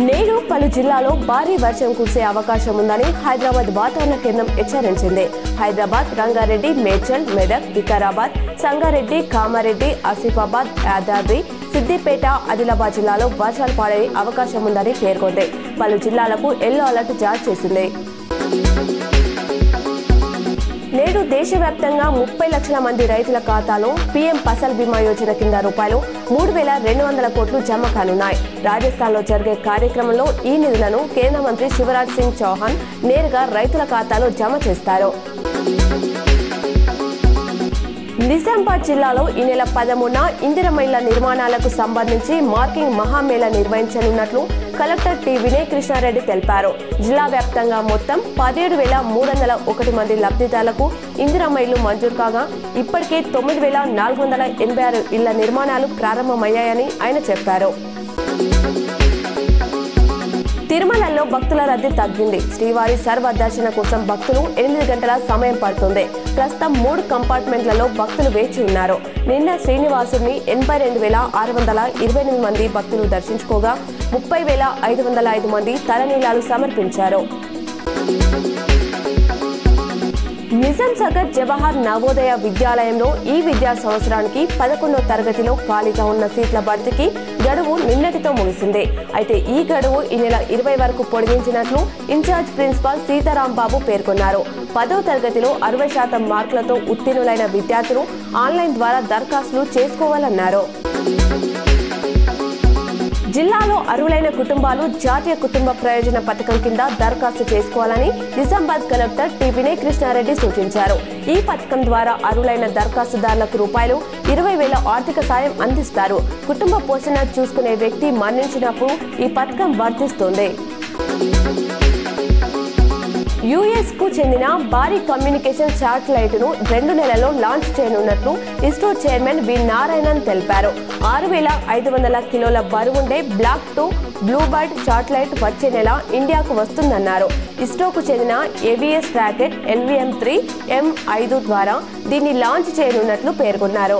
నేడు పలు జిల్లాలో భారీ వర్షం కురిసే అవకాశం ఉందని హైదరాబాద్ వాతావరణ కేంద్రం హెచ్చరించింది. హైదరాబాద్, రంగారెడ్డి, మేడ్చల్, మెదక్, వికారాబాద్, సంగారెడ్డి, కామారెడ్డి, ఆసిఫాబాద్, యాదాద్రి, సిద్దిపేట, ఆదిలాబాద్ జిల్లాలో వర్షాలు పడే అవకాశం ఉందని పేర్కొంది. పలు జిల్లాలకు ఎల్లో అలర్ట్ జారీ చేసింది. నేడు దేశవ్యాప్తంగా 30 లక్షల మంది రైతుల ఖాతాలో పీఎం ఫసల్ బీమా యోజన కింద రూపాయలు 3,200 కోట్లు జమ కానున్నాయి. రాజస్థాన్లో జరిగే కార్యక్రమంలో ఈ నిధులను కేంద్ర మంత్రి శివరాజ్ సింగ్ చౌహాన్ నేరుగా రైతుల ఖాతాలో జమ చేస్తారు. నిజామాబాద్ జిల్లాలో ఈ నెల 13న ఇందిరమ్మ ఇళ్ల నిర్మాణాలకు సంబంధించి మార్కింగ్ మహామేళా నిర్వహించనున్నట్లు కలెక్టర్ టి వినయ్ కృష్ణారెడ్డి తెలిపారు. జిల్లా వ్యాప్తంగా మొత్తం 17,301 మంది లబ్ధిదారులకు ఇందిరమ్మ ఇళ్లు మంజూరు కాగా ఇప్పటికే 9,486 ఇళ్ల నిర్మాణాలు ప్రారంభమయ్యాయని ఆయన చెప్పారు. తిరుమలలో భక్తుల రద్దీ తగ్గింది. శ్రీవారి సర్వదర్శన కోసం భక్తులు 8 గంటల సమయం పడుతుంది. ప్రస్తుతం 3 కంపార్ట్మెంట్లలో భక్తులు వేచి ఉన్నారు. నిన్న శ్రీనివాసుని 82,628 మంది భక్తులు దర్శించుకోగా 30,505 మంది తలనీలాలు సమర్పించారు. నిజాంసాగర్ జవహర్ నవోదయ విద్యాలయంలో ఈ విద్యా సంవత్సరానికి 11వ తరగతిలో ఖాళీగా ఉన్న సీట్ల భర్తీకి గడువు నిన్నటితో ముగిసింది. అయితే ఈ గడువు ఈ నెల 20 వరకు పొడిగించినట్లు ఇన్ఛార్జ్ ప్రిన్సిపాల్ సీతారాంబాబు పేర్కొన్నారు. 10వ తరగతిలో 60% మార్కులతో ఉత్తీర్ణులైన విద్యార్థులు ఆన్లైన్ ద్వారా దరఖాస్తులు చేసుకోవాలన్నారు. జిల్లాలో అర్హులైన కుటుంబాలు జాతీయ కుటుంబ ప్రయోజన పథకం కింద దరఖాస్తు చేసుకోవాలని నిజామాబాద్ కలెక్టర్ టి వినయ్ కృష్ణారెడ్డి సూచించారు. ఈ పథకం ద్వారా అర్హులైన దరఖాస్తుదారులకు ₹20,000 ఆర్థిక సాయం అందిస్తారు. కుటుంబ పోషణ చూసుకునే వ్యక్తి మరణించినప్పుడు ఈ పథకం వర్తిస్తుంది. యుఎస్ కు చెందిన భారీ కమ్యూనికేషన్ శాటిలైట్ ను 2 నెలల్లో లాంచ్ చేయనున్నట్లు ఇస్రో చైర్మన్ వి నారాయణన్ తెలిపారు. 6,500 కిలోల బరువుండే బ్లాక్ 2 బ్లూబర్డ్ శాటిలైట్ వచ్చే నెల ఇండియాకు వస్తుందన్నారు. ఇస్రోకు చెందిన ఏవిఎస్ రాకెట్ LVM-3 M5 ద్వారా దీన్ని లాంచ్ చేయనున్నట్లు పేర్కొన్నారు.